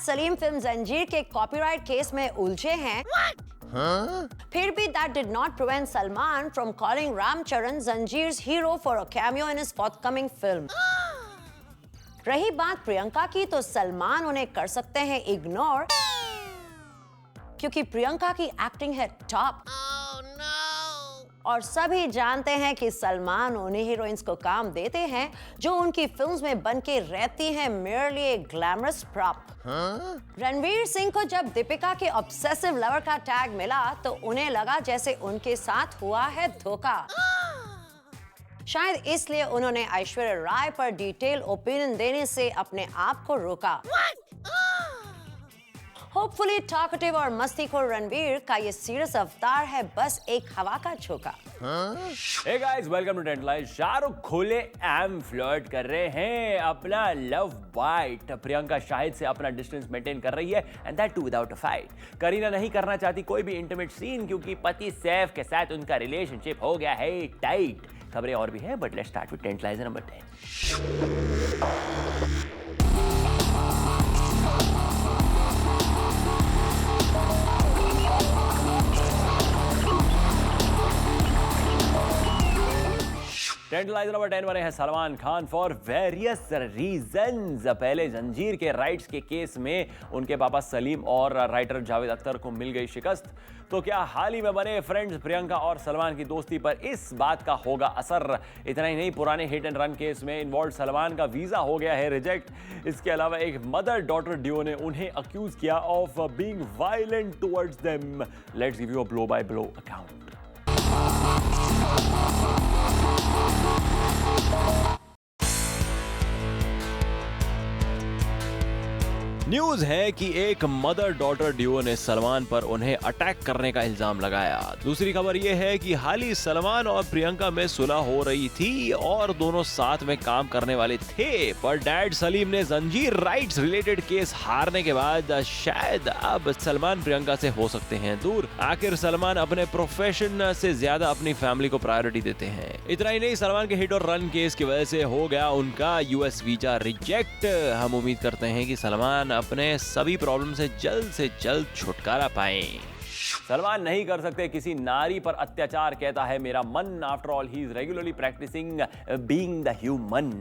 Salim film जंजीर के copyright case में उलझे हैं। फिर भी that did not prevent Salman from calling Ramcharan Zanjeer's hero for a cameo in his forthcoming film. रही बात प्रियंका की, तो सलमान उन्हें कर सकते हैं इग्नोर, क्योंकि प्रियंका की एक्टिंग है टॉप। और सभी जानते हैं कि सलमान उन्हीं हीरोइंस को काम देते हैं जो उनकी फिल्म्स में बनके रहती हैं merely a glamorous prop। Ranveer Singh को जब दीपिका के ऑब्सेसिव लवर का टैग मिला तो उन्हें लगा जैसे उनके साथ हुआ है धोखा। शायद इसलिए उन्होंने ऐश्वर्या राय पर डिटेल ओपिनियन देने से अपने आप को रोका। होपफुली टॉकेटिव और मस्तीखोर रणवीर का ये सीरियस अवतार है बस एक हवा का झोंका। Hey guys, welcome to Tantalize। Shahrukh खुले एम फ्लर्ट कर रहे हैं अपना लव बाइट। प्रियंका शाहिद से अपना डिस्टेंस मेंटेन कर रही है and that too without a fight. Kareena नहीं करना चाहती कोई भी इंटीमेट सीन क्योंकि पति सैफ के साथ उनका रिलेशनशिप हो गया है टाइट। खबरें और भी है but let's start with tantalizer number 10। Tantalizer number 10 बने हैं Salman Khan for various reasons. पहले जंजीर के राइट्स के केस में उनके पापा सलीम और राइटर जावेद अख्तर को मिल गई शिकस्त। तो क्या हाल ही में बने फ्रेंड्स प्रियंका और सलमान की दोस्ती पर इस बात का होगा असर? इतना ही नहीं, पुराने हिट एंड रन केस में इन्वॉल्व सलमान का वीजा हो गया है रिजेक्ट। इसके अलावा एक मदर डॉटर ड्यूओ ने उन्हें अक्यूज किया of being violent towards them. Let's give you a blow by blow account. News है कि एक मदर डॉटर ड्यूओ ने सलमान पर उन्हें अटैक करने का इल्जाम लगाया। दूसरी खबर यह है कि हाल ही सलमान और प्रियंका में सुलह हो रही थी और दोनों साथ में काम करने वाले थे, पर डैड सलीम ने जंजीर राइट्स रिलेटेड केस हारने के बाद शायद अब सलमान प्रियंका से हो सकते हैं दूर। आखिर सलमान अपने प्रोफेशन से ज्यादा अपनी फैमिली को प्रायोरिटी देते हैं। इतना ही नहीं, सलमान के हिट और रन केस की वजह से हो गया उनका यूएस वीजा रिजेक्ट। हम उम्मीद करते हैं कि सलमान अपने सभी प्रॉब्लम से जल्द छुटकारा पाएं। सलमान नहीं कर सकते किसी नारी पर अत्याचार, कहता है मेरा मन। After all he is regularly practising being the human.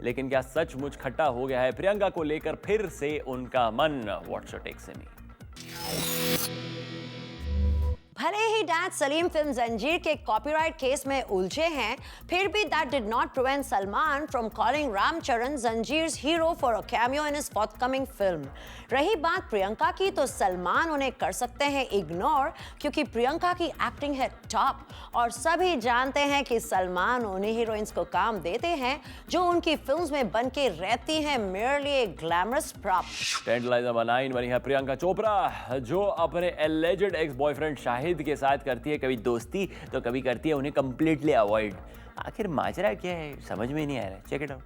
लेकिन क्या सचमुच खट्टा हो गया है प्रियंका को लेकर फिर से उनका मन? व्हाट्स योर टेक से मी? भले ही डैड सलीम फिल्म जंजीर के कॉपीराइट केस में उलझे हैं, फिर भी that did not prevent Salman from calling Ramcharan Zanjeer's hero for a cameo in his forthcoming film. रही बात प्रियंका की, तो सलमान उन्हें कर सकते हैं इग्नोर, क्योंकि प्रियंका की एक्टिंग है टॉप। और सभी जानते हैं कि सलमान उन्हीं हीरोइंस को काम देते हैं जो उनकी फिल्म्स में बनके रहती हैं merely a glamorous prop। Tantalizer number 9 बनी है प्रियंका चोपड़ा, जो अपने एलिजेड एक्स बॉयफ्रेंड शाहिद के साथ करती है कभी दोस्ती तो कभी करती है उन्हें कंप्लीटली अवॉइड। आखिर माजरा क्या है समझ में नहीं आ रहा। Check it out.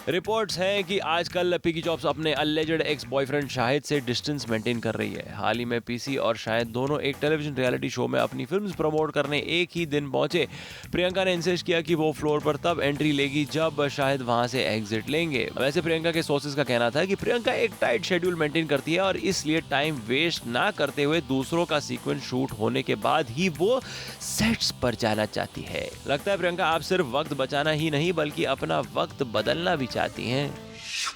रिपोर्ट्स हैं कि आजकल पिकी जॉब्स अपने अलेजेड एक्स बॉयफ्रेंड शाहिद से डिस्टेंस मेंटेन कर रही है। हाल ही में पीसी और शाहिद दोनों एक टेलीविजन रियलिटी शो में अपनी फिल्म्स प्रमोट करने एक ही दिन पहुंचे। प्रियंका ने इंसिस्ट किया कि वो फ्लोर पर तब एंट्री लेगी जब शाहिद वहां से एग्जिट लेंगे। वैसे प्रियंका के सोर्सेज का कहना था कि प्रियंका एक टाइट शेड्यूल मेंटेन करती है और इसलिए टाइम वेस्ट ना करते हुए दूसरों का सीक्वेंस शूट होने के बाद ही वो सेट्स पर जाना चाहती है। लगता है प्रियंका आप सिर्फ वक्त बचाना ही नहीं बल्कि अपना वक्त बदलना भी चाहती हैं।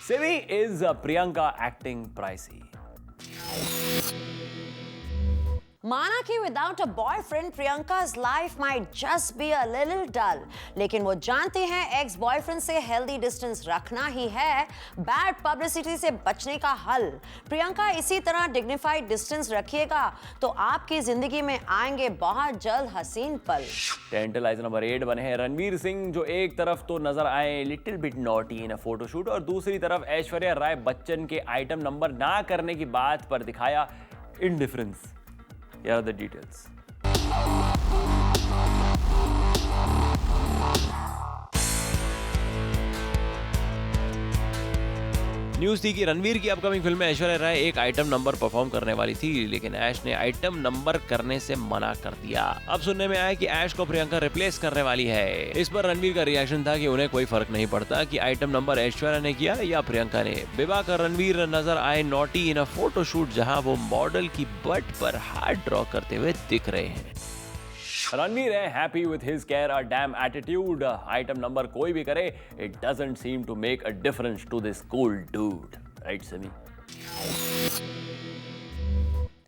सिवी इज प्रियंका एक्टिंग प्राइसी। माना कि विदाउट अ बॉयफ्रेंड प्रियंका's life might just be a little dull, लेकिन वो जानती हैं एक्स बॉयफ्रेंड से हेल्दी डिस्टेंस रखना ही है बैड पब्लिसिटी से बचने का हल। प्रियंका इसी तरह डिग्निफाइड डिस्टेंस रखिएगा तो आपकी जिंदगी में आएंगे बहुत जल्द हसीन पल। टेंटलाइजर नंबर 8 बने हैं रणवीर सिंह, जो एक तरफ तो नजर आए लिटिल बिट नॉटी इन अ फोटोशूट और दूसरी तरफ ऐश्वर्या राय बच्चन के आइटम नंबर ना करने की बात पर दिखाया indifference. Here are the details. News थी कि रणवीर की अपकमिंग फिल्म में ऐश्वर्या राय एक आइटम नंबर परफॉर्म करने वाली थी, लेकिन ऐश ने आइटम नंबर करने से मना कर दिया। अब सुनने में आया कि ऐश को प्रियंका रिप्लेस करने वाली है। इस पर रणवीर का रिएक्शन था कि उन्हें कोई फर्क नहीं पड़ता कि आइटम नंबर ऐश्वर्या ने किया या प्रियंका ने। विवाह कर रणवीर नजर आए नॉटी इन अ फोटोशूट, जहां वो मॉडल की बट पर हार्ट ड्रॉ करते हुए दिख रहे हैं। रणवीर है happy with his care a damn attitude. Item number कोई भी करे, it doesn't seem to make a difference to this cool dude, right Sammy?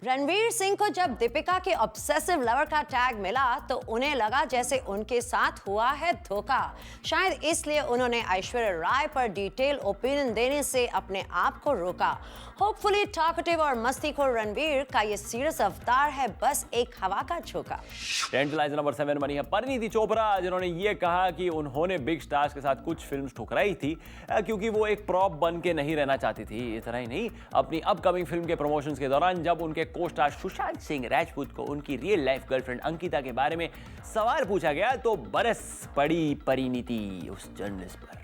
Ranveer Singh को जब दीपिका के ऑब्सेसिव लवर का टैग मिला तो उन्हें लगा जैसे उनके साथ हुआ है धोखा। शायद इसलिए उन्होंने ऐश्वर्या राय पर डिटेल ओपिनियन देने से अपने आप को रोका। होपफुली टॉकेटिव और मस्तीखोर रणवीर का ये सीरियस अवतार है बस एक हवा का झोंका। टेंटलाइजर नंबर 7 बनी है परिणीति चोपड़ा, जिन्होंने ये कहा कि उन्होंने बिग स्टार्स के साथ कुछ फिल्म्स ठुकराई थी क्योंकि वो एक प्रॉप बन के नहीं रहना चाहती थी। इतना ही नहीं, अपनी अपकमिंग फिल्म के प्रमोशंस के दौरान जब उनके को-स्टार सुशांत सिंह राजपूत को उनकी रियल लाइफ गर्लफ्रेंड अंकिता के बारे में सवाल पूछा गया तो बरस पड़ी परिणीति उस जर्नलिस्ट पर।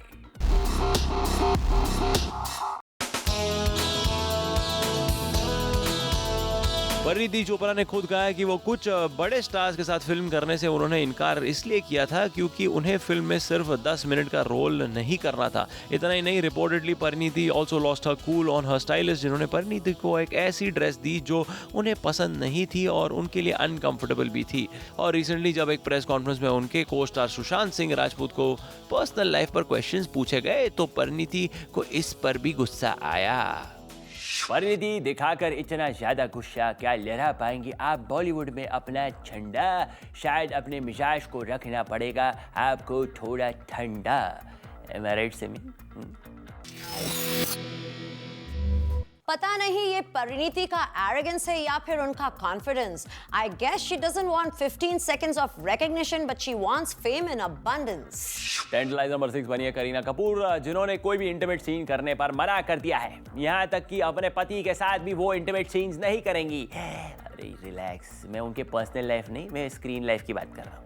परिणीति चोपड़ा ने खुद कहा है कि वो कुछ बड़े स्टार्स के साथ फिल्म करने से उन्होंने इनकार इसलिए किया था क्योंकि उन्हें फिल्म में सिर्फ 10 मिनट का रोल नहीं करना था। इतना ही नहीं, reportedly Parineeti also lost her cool on her stylist, जिन्होंने परिणीति को एक ऐसी ड्रेस दी जो उन्हें पसंद नहीं थी और उनके लिए अनकंफर्टेबल भी थी। और रिसेंटली जब एक प्रेस कॉन्फ्रेंस में उनके को स्टार सुशांत सिंह राजपूत को पर्सनल लाइफ पर क्वेश्चंस पूछे गए तो परिणीति को इस पर भी गुस्सा आया। परिणीति, दिखाकर इतना ज्यादा गुस्सा क्या लहरा पाएंगी आप बॉलीवुड में अपना झंडा? शायद अपने मिजाज को रखना पड़ेगा आपको थोड़ा ठंडा। Am I right, Simi? पता नहीं ये परिणीति का एरोगेंस है या फिर उनका confidence. I guess she doesn't want 15 seconds of recognition but she wants fame in abundance। Tantalizer number 6 बनी है करीना कपूर, जिन्होंने कोई भी इंटीमेट सीन करने पर मना कर दिया है। यहाँ तक कि अपने पति के साथ भी वो इंटीमेट सीन्स नहीं करेंगी। अरे रिलैक्स, मैं उनके पर्सनल लाइफ नहीं, मैं स्क्रीन लाइफ की बात कर रहा हूँ।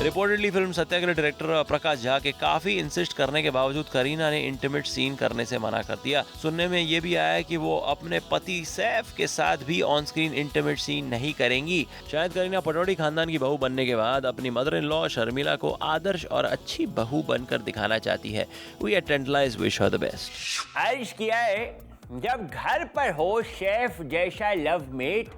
रिपोर्टेडली फिल्म सत्याग्रह डायरेक्टर प्रकाश झा के काफी इंसिस्ट करने के बावजूद करीना ने इंटीमेट सीन करने से मना कर दिया। सुनने में ये भी आया कि वो अपने पति सैफ के साथ भी ऑन स्क्रीन इंटीमेट सीन नहीं करेंगी। शायद करीना पटौड़ी खानदान की बहू बनने के बाद अपनी मदर इन लॉ शर्मिला को आदर्श और अच्छी बहू बनकर दिखाना चाहती है। We at tantalize wish her the best. अर्ज किया है, जब घर पर हो शेफ जैसा लवमेट,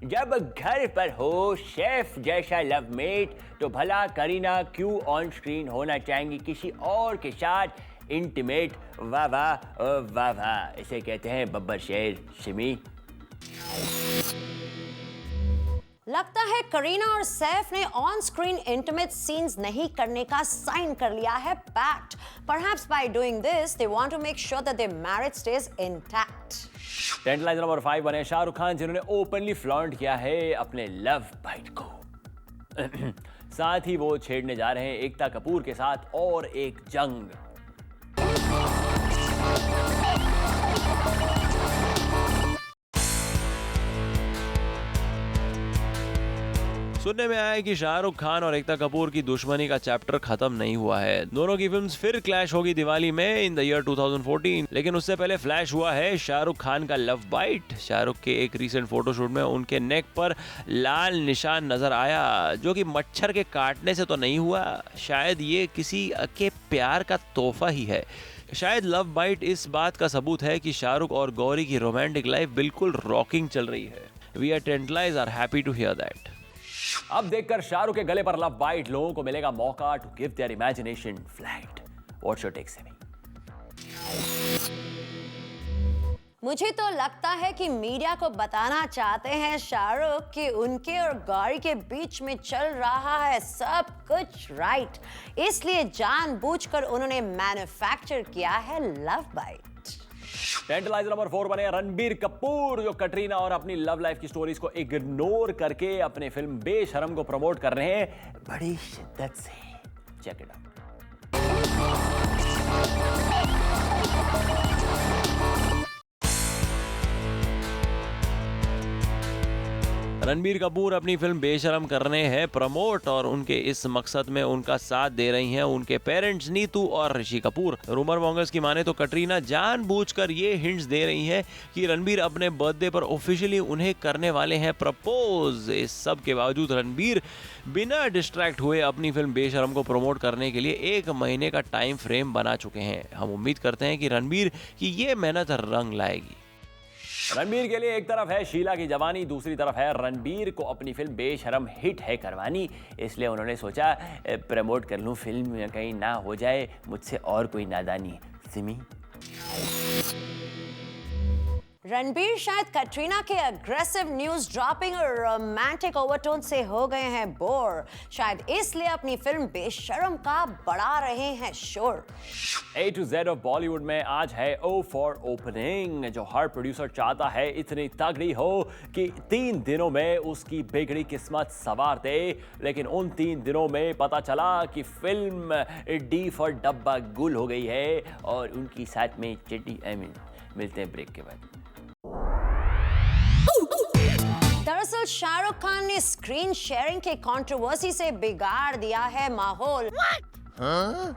जब घर पर हो शेफ जैसा लवमेट, तो भला करीना क्यों ऑन स्क्रीन होना चाहेंगी किसी और के साथ इंटीमेट? वाह वाह वाह वाह, इसे कहते हैं बब्बर शेर। सिमी, लगता है करीना और सैफ ने ऑन स्क्रीन इंटीमेट सीन्स नहीं करने का साइन कर लिया है pact. Perhaps by doing this, they want to make sure that their marriage stays intact. Tantalizer number 5 बने शाहरुख खान, जिन्होंने ओपनली फ्लॉन्ट किया है अपने लव बाइट को। साथ ही वो छेड़ने जा रहे हैं एकता कपूर के साथ और एक जंग। सुनने में आया है कि शाहरुख खान और एकता कपूर की दुश्मनी का चैप्टर खत्म नहीं हुआ है। दोनों की फिल्म्स फिर क्लैश होगी दिवाली में इन द ईयर 2014, लेकिन उससे पहले फ्लैश हुआ है शाहरुख खान का लव बाइट। शाहरुख के एक रीसेंट फोटोशूट में उनके नेक पर लाल निशान नजर आया, जो कि मच्छर के काटने से तो नहीं हुआ, शायद ये किसी के प्यार का तोहफा ही है। शायद लव बाइट इस बात का सबूत है कि शाहरुख और गौरी की रोमांटिक लाइफ बिल्कुल रॉकिंग चल रही है। We at tantalize are happy to hear that. अब देखकर शाहरुख के गले पर लव बाइट, लोगों को मिलेगा मौका to give their imagination flight. What's your take Sammy? मुझे तो लगता है कि मीडिया को बताना चाहते हैं शाहरुख कि उनके और गौरी के बीच में चल रहा है सब कुछ राइट, इसलिए जानबूझकर उन्होंने मैन्युफैक्चर किया है लव बाइट। टेंटलाइजर नंबर 4 बने रणबीर कपूर, जो कटरीना और अपनी लव लाइफ की स्टोरीज को इग्नोर करके अपने फिल्म बेशरम को प्रमोट कर रहे हैं बड़ी शिद्दत से। Check it out. Ranbir Kapoor अपनी फिल्म बेशरम कर रहे हैं प्रमोट और उनके इस मकसद में उनका साथ दे रही हैं उनके पेरेंट्स नीतू और ऋषि कपूर। रूमर मॉन्गर्स की माने तो कटरीना जानबूझकर ये हिंट्स दे रही हैं कि रणबीर अपने बर्थडे पर ऑफिशियली उन्हें करने वाले हैं प्रपोज। इस सब के बावजूद रणबीर बिना डिस्ट्रैक्ट हुए अपनी फिल्म बेशरम को प्रमोट करने के लिए 1 महीने का टाइम फ्रेम बना चुके हैं। हम उम्मीद करते हैं कि रणबीर की ये मेहनत रंग लाएगी। रणबीर के लिए एक तरफ है शीला की जवानी, दूसरी तरफ है रणबीर को अपनी फिल्म बेशरम हिट है करवानी, इसलिए उन्होंने सोचा प्रमोट कर लूं फिल्म, कहीं ना हो जाए मुझसे और कोई नादानी। सिमी? रणबीर शायद कटरीना के अग्रेसिव न्यूज ड्रॉपिंग और रोमांटिक ओवरटोन से हो गए हैं बोर, शायद इसलिए अपनी फिल्म बेशरम का बढ़ा रहे हैं शोर। A to Z of Bollywood में आज है O फॉर ओपनिंग, जो हर प्रोड्यूसर चाहता है इतनी तगड़ी हो कि 3 दिनों में उसकी बिगड़ी किस्मत संवार दे, लेकिन उन 3 दिनों में पता चला कि फिल्म D फॉर डब्बा गुल हो गई है और उनकी साथ में चिट्टी। मिलते हैं ब्रेक के बाद। दरअसल शाहरुख खान ने स्क्रीन शेयरिंग के कंट्रोवर्सी से बिगाड़ दिया है माहौल।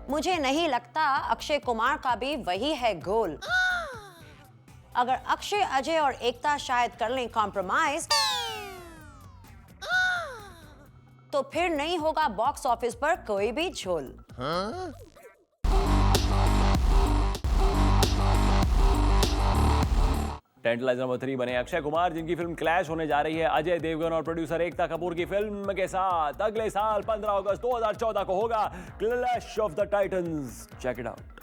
मुझे नहीं लगता अक्षय कुमार का भी वही है गोल। अगर अक्षय, अजय और एकता शायद कर लें कॉम्प्रोमाइज, तो फिर नहीं होगा बॉक्स ऑफिस पर कोई भी झोल। टेंटलाइजर नंबर 3 बने अक्षय कुमार, जिनकी फिल्म क्लैश होने जा रही है अजय देवगन और प्रोड्यूसर एकता कपूर की फिल्म के साथ। अगले साल 15 अगस्त 2014 को होगा clash of the titans. Check it out.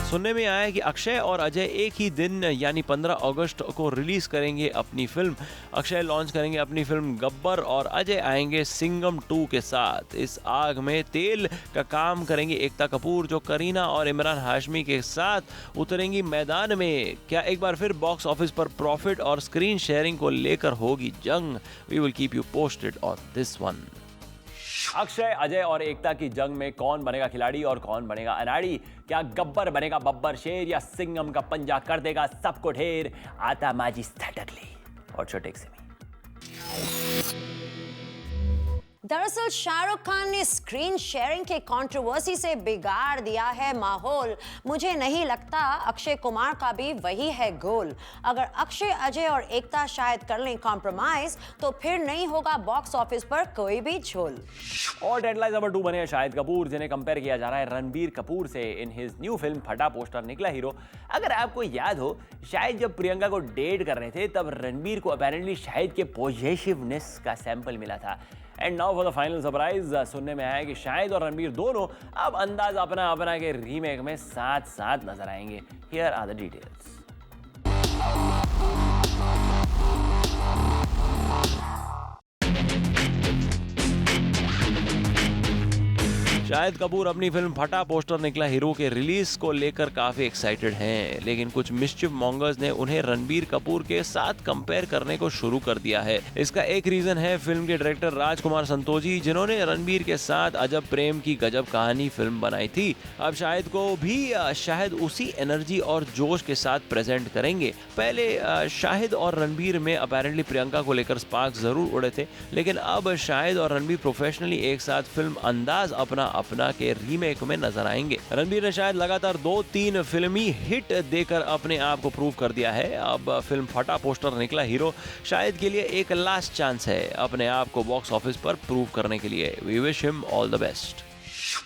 सुनने में आया है कि अक्षय और अजय एक ही दिन यानी 15 अगस्त को रिलीज करेंगे अपनी फिल्म। अक्षय लॉन्च करेंगे अपनी फिल्म गब्बर और अजय आएंगे सिंघम 2 के साथ। इस आग में तेल का काम करेंगी एकता कपूर, जो करीना और इमरान हाशमी के साथ उतरेंगी मैदान में। क्या एक बार फिर बॉक्स ऑफिस पर प्रॉफिट और स्क्रीन शेयरिंग को लेकर होगी जंग? We will keep you posted on this one. Akshay, Ajay और एकता की जंग में कौन बनेगा खिलाड़ी और कौन बनेगा अनाड़ी? क्या गब्बर बनेगा बब्बर शेर या सिंघम का पंजा कर देगा सबको ढेर? आता माजी स्टैटिकली और छोटे से दरअसल शाहरुख खान ने स्क्रीन शेयरिंग के कंट्रोवर्सी से बिगाड़ दिया है माहौल। मुझे नहीं लगता अक्षय कुमार का भी वही है गोल। अगर अक्षय, अजय और एकता शायद कर लें कॉम्प्रोमाइज, तो फिर नहीं होगा बॉक्स ऑफिस पर कोई भी झोल। और टेंटलाइजर नंबर 2 बने हैं शाहिद कपूर, जिन्हें कंपेयर किया जा रहा है रणबीर कपूर से इन हिज न्यू फिल्म फटा। पोस्टर निकला हीरो। अगर आपको याद हो, शायद जब प्रियंका को डेट कर रहे थे तब रणबीर को अपेरेंटली शाहिद के पॉजिटिवनेस का सैंपल मिला था। And now for the final surprise, सुनने में आया कि शाहिद और रणबीर दोनों अब अंदाज अपना अपना के रीमेक में साथ साथ नजर आएंगे। Here are the details. Shahid Kapoor अपनी फिल्म फटा पोस्टर निकला हीरो के रिलीज को लेकर काफी एक्साइटेड हैं, लेकिन कुछ मिस्चिफ मॉन्गर्स ने उन्हें रणबीर कपूर के साथ कंपेयर करने को शुरू कर दिया है। इसका एक रीजन है फिल्म के डायरेक्टर राजकुमार संतोषी, जिन्होंने रणबीर के साथ अजब प्रेम की गजब कहानी फिल्म बनाई थी। अब शाहिद को भी शाहिद उसी एनर्जी और जोश के साथ प्रेजेंट करेंगे। पहले शाहिद और रणबीर में अपेरेंटली प्रियंका को लेकर स्पार्क जरूर उड़े थे, लेकिन अब शाहिद और रणबीर प्रोफेशनली एक साथ फिल्म अंदाज अपना के रीमेक में नजर आएंगे। रणबीर ने शायद लगातार 2-3 फिल्मी हिट देकर अपने आप को प्रूव कर दिया है। अब फिल्म फटा पोस्टर निकला हीरो शायद के लिए एक लास्ट चांस है अपने आप को बॉक्स ऑफिस पर प्रूव करने के लिए। We wish him all the best.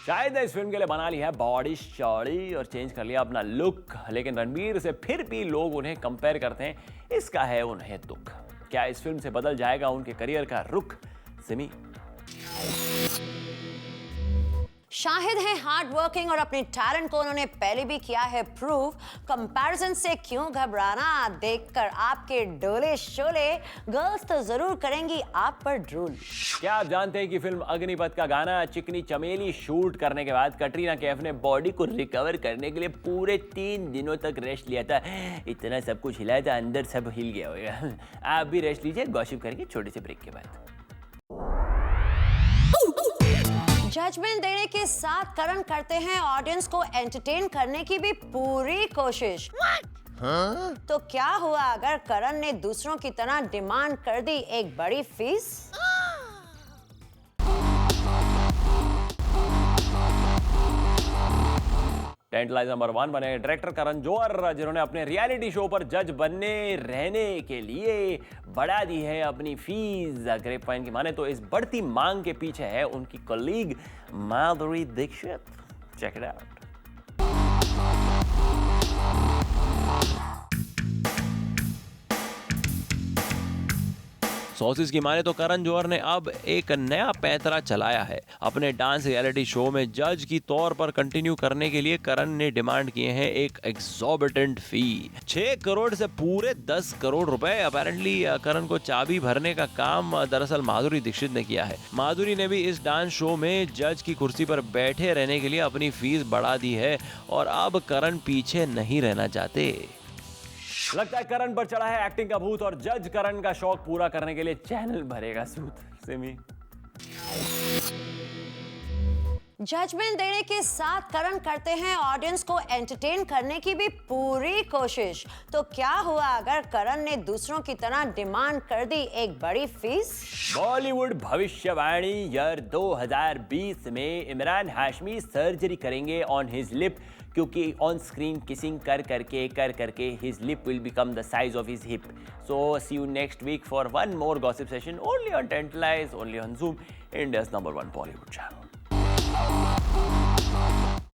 शायद इस फिल्म के लिए बना ली है बॉडी चौड़ी और चेंज कर लिया अपना लुक, लेकिन रणबीर से फिर भी लोग उन्हें कंपेयर करते हैं, इसका है उन्हें दुख। क्या इस फिल्म से बदल जाएगा उनके करियर का रुख? सिमी। शाहिद है हार्ड वर्किंग और अपने टैलेंट को उन्होंने पहले भी किया है प्रूव। कंपैरिजन से क्यों घबराना, देखकर आपके डोले शोले गर्ल्स तो जरूर करेंगी आप पर ड्रूल। क्या आप जानते हैं कि फिल्म अग्निपथ का गाना चिकनी चमेली शूट करने के बाद कटरीना कैफ ने बॉडी को रिकवर करने के लिए पूरे 3 दिनों तक रेस्ट लिया था। इतना सब कुछ हिलाया था, अंदर सब हिल गया होगा। आप भी रेस्ट लीजिए, गॉसिप करेंगे छोटे से ब्रेक के बाद। जजमेंट देने के साथ करण करते हैं ऑडियंस को एंटरटेन करने की भी पूरी कोशिश। तो क्या हुआ अगर करण ने दूसरों की तरह डिमांड कर दी एक बड़ी फीस? टेंटलाइज नंबर 1 बने डायरेक्टर करण जौहर, जिन्होंने अपने रियलिटी शो पर जज बनने रहने के लिए बढ़ा दी है अपनी फीस। ग्रेप पॉइंट की माने तो इस बढ़ती मांग के पीछे है उनकी colleague Madhuri Dixit. Check it out. Sources की माने तो करण जौहर ने अब एक नया पैंतरा चलाया है। अपने डांस रियलिटी शो में जज की तौर पर कंटिन्यू करने के लिए करण ने डिमांड किए हैं एक एग्जॉर्बिटेंट फी 6 करोड़ से पूरे 10 करोड़ रुपए। अपेरेंटली करण को चाबी भरने का काम दरअसल माधुरी दीक्षित ने किया है। माधुरी ने भी इस डांस शो में जज की कुर्सी पर बैठे रहने के लिए अपनी फीस बढ़ा दी है और अब करण पीछे नहीं रहना चाहते। लगता है करण पर चढ़ा है एक्टिंग का भूत और जज करण का शौक पूरा करने के लिए चैनल भरेगा सूद। सिमी। जजमेंट देने के साथ करण करते हैं ऑडियंस को एंटरटेन करने की भी पूरी कोशिश। तो क्या हुआ अगर करण ने दूसरों की तरह डिमांड कर दी एक बड़ी फीस? बॉलीवुड भविष्यवाणी ईयर 2020 में इमरान हाशमी सर्जरी करेंगे ऑन हिज लिप, क्योंकि ऑन स्क्रीन किसिंग कर करके his lip will become the size of his hip. So see you next week for one more gossip session only on tantalize, only on Zoom, India's #1 Bollywood channel.